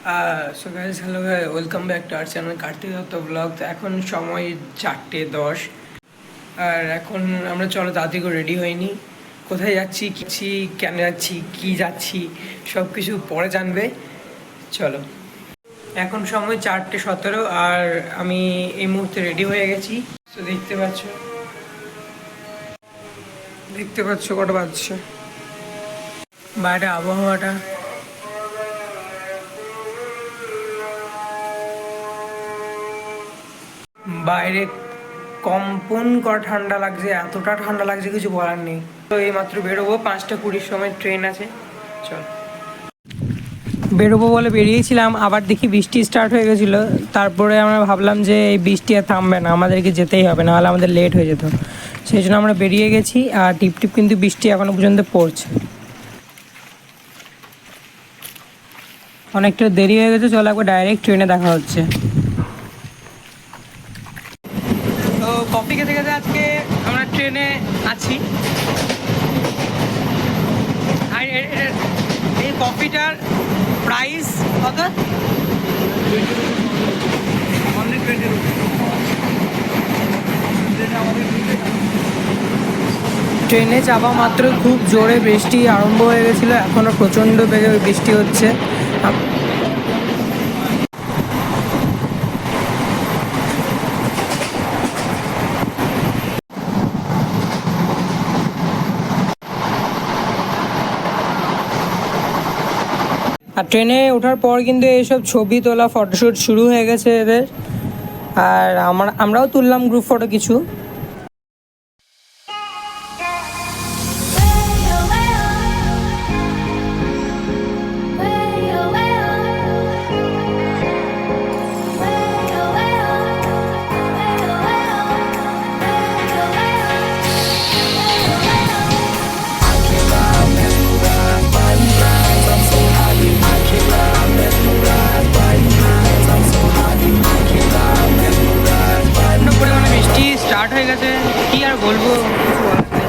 So guys, hello, welcome back to our channel Kartik Dutta blog. তো এখন সময় 4:10 আর এখন আমরা চলো তাড়াতাড়ি করে রেডি হয়নি। কোথায় যাচ্ছি, কিছু কেন যাচ্ছি, কি যাচ্ছি, সব কিছু পরে জানবে। চলো, এখন সময় 4:17 আর আমি এই মুহূর্তে রেডি হয়ে গেছি। তো দেখতে পাচ্ছ কটা বাজছে, বাইরে আবহাওয়াটা। বাইরে কম্পন করা ঠান্ডা লাগছে, এতটা ঠান্ডা লাগছে কিছু বলার নেই। তো এইমাত্র বেরোবো, 5:20 সময় ট্রেন আছে। চল, বেরোবো বলে বেরিয়েছিলাম, আবার দেখি বৃষ্টি স্টার্ট হয়ে গেছিলো। তারপরে আমরা ভাবলাম যে এই বৃষ্টি আর থামবে না, আমাদেরকে যেতেই হবে, নাহলে আমাদের লেট হয়ে যেত। সেই জন্য আমরা বেরিয়ে গেছি। আর টিপ টিপ কিন্তু বৃষ্টি এখনো পর্যন্ত পড়ছে। অনেকটা দেরি হয়ে গেছে, চলো একবার ডাইরেক্ট ট্রেনে দেখা হচ্ছে। তো কফি খেতে খেতে আজকে আমরা ট্রেনে আছি। আর এই কফিটার প্রাইস কত? ট্রেনে যাওয়া মাত্র খুব জোরে বৃষ্টি আরম্ভ হয়ে গেছিলো, এখনও প্রচণ্ড বেগে বৃষ্টি হচ্ছে। আর ট্রেনে ওঠার পর কিন্তু এইসব ছবি তোলা, ফটোশ্যুট শুরু হয়ে গেছে এদের। আর আমরাও তুললাম গ্রুপ ফটো কিছু। পরিমাণে বৃষ্টি স্টার্ট হয়ে গেছে, কি আর বলবো, কিছু বলার নেই।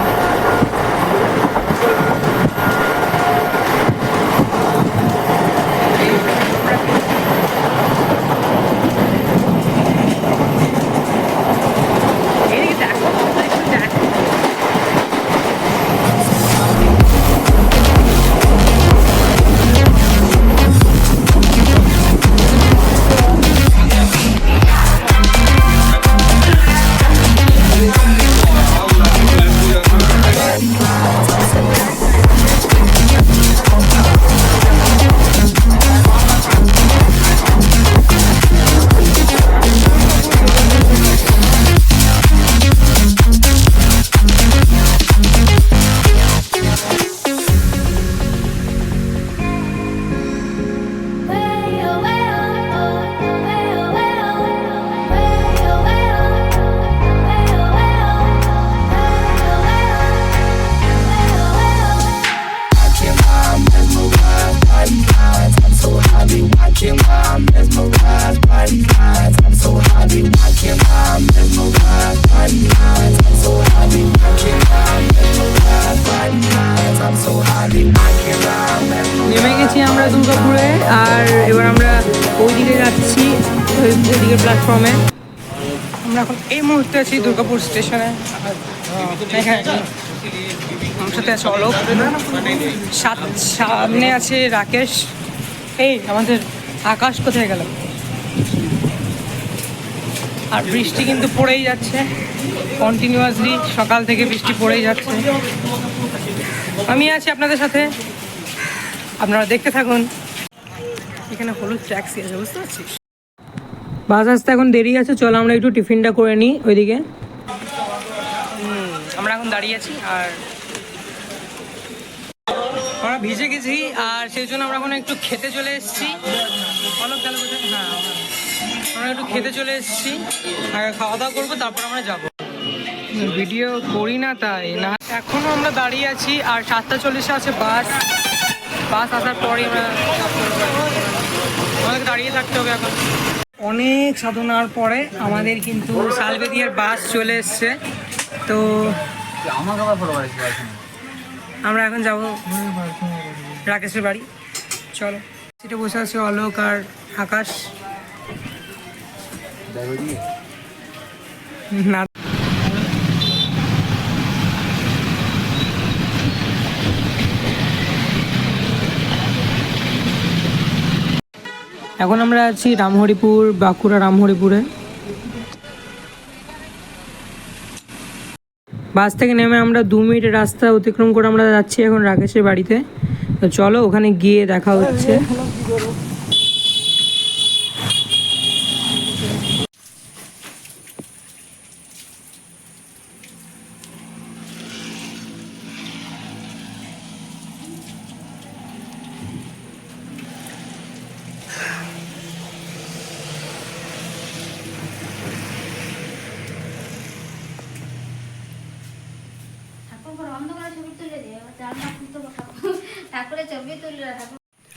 নেমে গেছি আমরা দুর্গাপুরে, আর এবার আমরা ওইদিকে যাচ্ছি, ওইদিকে প্ল্যাটফর্মে। আমরা এখন এই মুহূর্তে আছি দুর্গাপুর স্টেশনে। আমার সাথে আছে অলোক, সামনে আছে রাকেশ। এই আমাদের আকাশ কোথায় গেল? আর বৃষ্টি কিন্তু পড়েই যাচ্ছে কন্টিনিউয়াসলি, সকাল থেকে বৃষ্টি পড়েই যাচ্ছে। আমি আছি আপনাদের সাথে, আপনারা দেখতে থাকুন। এখানে হলুদ ট্যাক্সি আছে, বুঝতে পারছিস? বাস আসতে এখন দেরি আছে, চলো আমরা একটু টিফিনটা করে নিই ওইদিকে। আমরা এখন দাঁড়িয়ে আছি, আর আমরা ভিজে গেছি, আর সেই জন্য আমরা এখন একটু খেতে চলে এসেছি। হ্যাঁ, আমরা একটু খেতে চলে এসেছি, আর খাওয়া দাওয়া করবো, তারপর আমরা যাবো। ভিডিও করি না তাই না। এখনও আমরা দাঁড়িয়ে আছি, আর 7:40 আছে বাস আসার পরই আমরা আমাদের দাঁড়িয়ে থাকতে হবে। এখন অনেক সাধনার পরে আমাদের কিন্তু সালবেদিয়ার বাস চলে এসছে। তো আমরা এখন যাবো রাকেশের বাড়ি। চলো। সিটে বসে আছে অলোক আর আকাশ। না এখন আমরা আছি রামহরিপুর, বাঁকুড়া রামহরিপুরে। বাস থেকে নেমে আমরা 2 মিনিটের রাস্তা অতিক্রম করে আমরা যাচ্ছি এখন রাকেশের বাড়িতে। তো চলো ওখানে গিয়ে দেখা হচ্ছে।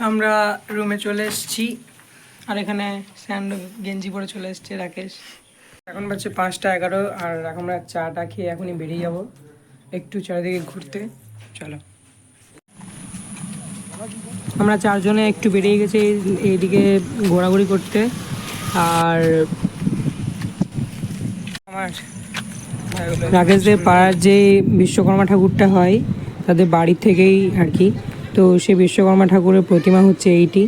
আমরা রুমে চলে এসেছি আর এখানে স্যান্ডো গেঞ্জি পরে চলে এসছে রাকেশ। এখন বাজছে 5টা 11 আর এখন আমরা চাটা খেয়ে এখনই বেরিয়ে যাব একটু চারিদিকে ঘুরতে। চলো আমরা 4 জনে একটু বেরিয়ে গেছি এইদিকে ঘোরাঘুরি করতে। আর আমার রাকেশদের পাড়ার যে বিশ্বকর্মা ঠাকুরটা হয় তাদের বাড়ি থেকেই আর কি। তো সেই বিশ্বকর্মা ঠাকুরের প্রতিমা হচ্ছে এইটি।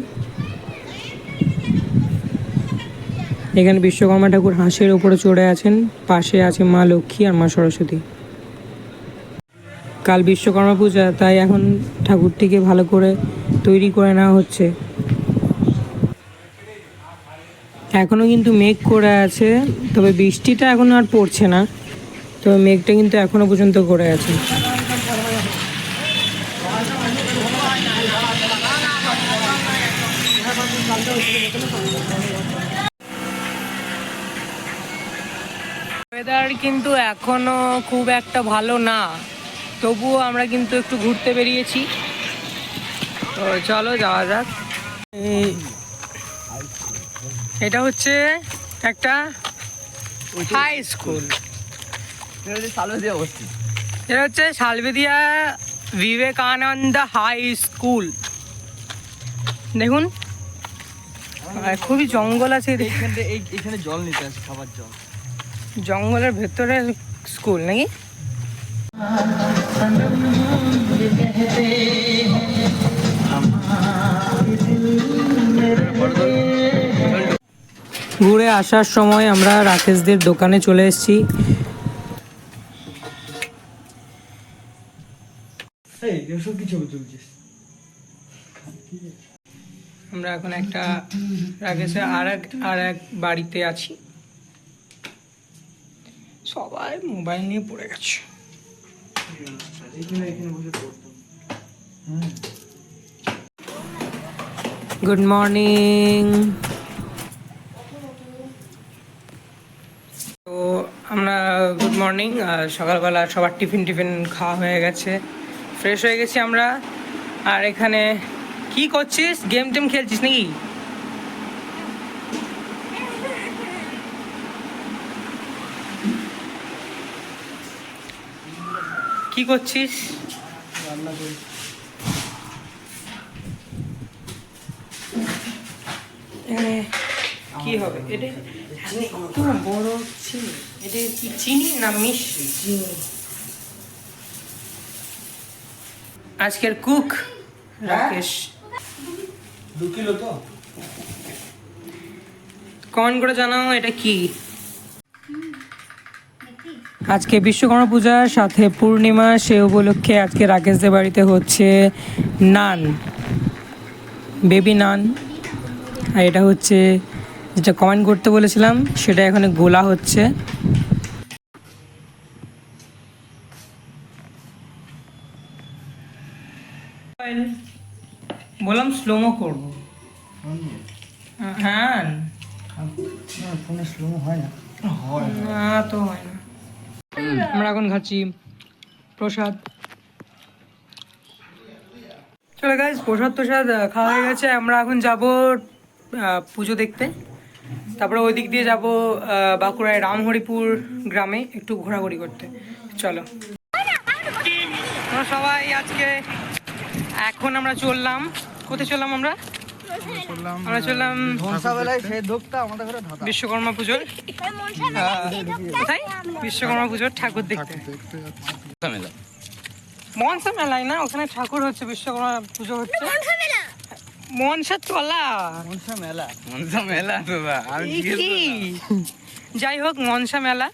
এখানে বিশ্বকর্মা ঠাকুর হাঁসের ওপরে চড়ে আছেন, পাশে আছে মা লক্ষ্মী আর মা সরস্বতী। কাল বিশ্বকর্মা পূজা, তাই এখন ঠাকুরটিকে ভালো করে তৈরি করে নেওয়া হচ্ছে। এখনও কিন্তু মেঘ করে আছে, তবে বৃষ্টিটা এখন আর পড়ছে না, তবে মেঘটা কিন্তু এখনো পর্যন্ত করে আছে। ওয়েদার কিন্তু এখনো খুব একটা ভালো না, তবুও আমরা কিন্তু একটু ঘুরতে বেরিয়েছি। তো চলো যাওয়া যাক। এটা হচ্ছে একটা হাই স্কুল, এটা হচ্ছে সালবেদিয়া বিবেকানন্দ হাই স্কুল। দেখুন খুবই জঙ্গল আছে এখানে জল নিতে আছে, খাবার জল। জঙ্গলের ভেতরে স্কুল নাকি? ঘুরে আসার সময় আমরা রাকেশদের দোকানে চলে এসেছি। আমরা এখন একটা রাকেশের আর এক বাড়িতে আছি, সবাই মোবাইল নিয়ে পড়ে গেছে। Good morning. তো আমরা গুড মর্নিং, সকালবেলা সবার টিফিন খাওয়া হয়ে গেছে, ফ্রেশ হয়ে গেছি আমরা। আর এখানে কি করছিস? গেম টেম খেলছিস নাকি? কি করছিস? কি হবে এটা? কত বড় চিনি, এটা কি চিনি না মিষ্টি? চিনি। আজকের কুক রাকেশ। 2 কিলো তো। কমেন্ট করে জানাও এটা কি। আজকে বিশ্বকর্মা পূজার সাথে পূর্ণিমা, সে উপলক্ষে আজকে রাকেশদের বাড়িতে হচ্ছে নান, বেবি নান। আর এটা হচ্ছে যেটা কমেন্ট করতে বলেছিলাম, সেটা এখানে গোলা হচ্ছে। বললাম স্লোমো করবো। হ্যাঁ ফোনে স্লোমো হয় না। না তো হয় না। আমরা এখন খাচ্ছি প্রসাদ। চলো গাইস, প্রসাদ খাওয়া হয়ে গেছে। আমরা এখন যাব পুজো দেখতে, তারপরে ওই দিক দিয়ে যাব বাঁকুড়ায় রামহরিপুর গ্রামে একটু ঘোরাঘুরি করতে। চলো আমরা সবাই আজকে, এখন আমরা চললাম, কোথায় চললাম আমরা? আমরা চললাম ধনসাবেলায় সেই ধোকটা আমাদের ঘরে ধাতা। বিশ্বকর্মা পুজোর কোথায় বিশ্বকর্মা পুজোর ঠাকুর দেখতে মনসা মেলায় না, ওখানে ঠাকুর হচ্ছে, বিশ্বকর্মা পুজো হচ্ছে মনসা তলা মনসা মেলা। এই কি? যাই হোক মনসা মেলা,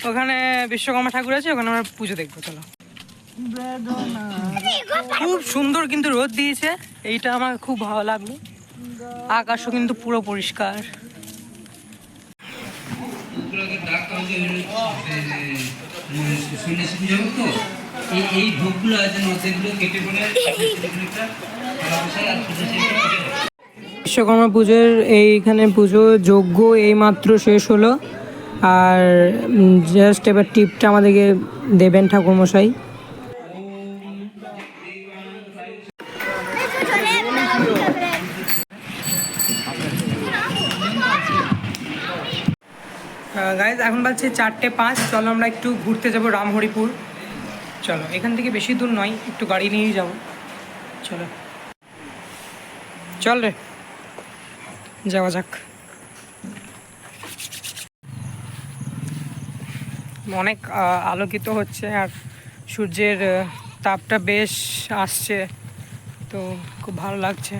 ওখানে বিশ্বকর্মা ঠাকুর আছে, ওখানে আমরা পুজো দেখবো। চলো। খুব সুন্দর কিন্তু রোদ দিয়েছে, এইটা আমার খুব ভালো লাগলো। আকাশও কিন্তু পুরো পরিষ্কার। এই ভোগগুলো আছে নদীগুলো কেটে পড়ে বিশ্বকর্মা পুজোর এইখানে পুজো যজ্ঞ এইমাত্র শেষ হলো, আর জাস্ট এবার টিপটা আমাদেরকে দেবেন ঠাকুরমশাই। গাইজ এখন বাজছে 4:05। চলো আমরা একটু ঘুরতে যাব রামহরিপুর। চলো, এখান থেকে বেশি দূর নয়, একটু গাড়ি নিয়েই যাব। চলো চল রে, যাওয়া যাক। অনেক আলোকিত হচ্ছে আর সূর্যের তাপটা বেশ আসছে, তো খুব ভালো লাগছে।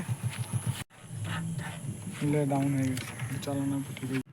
ডাউন হয়ে গেছে, চালানো ঠিক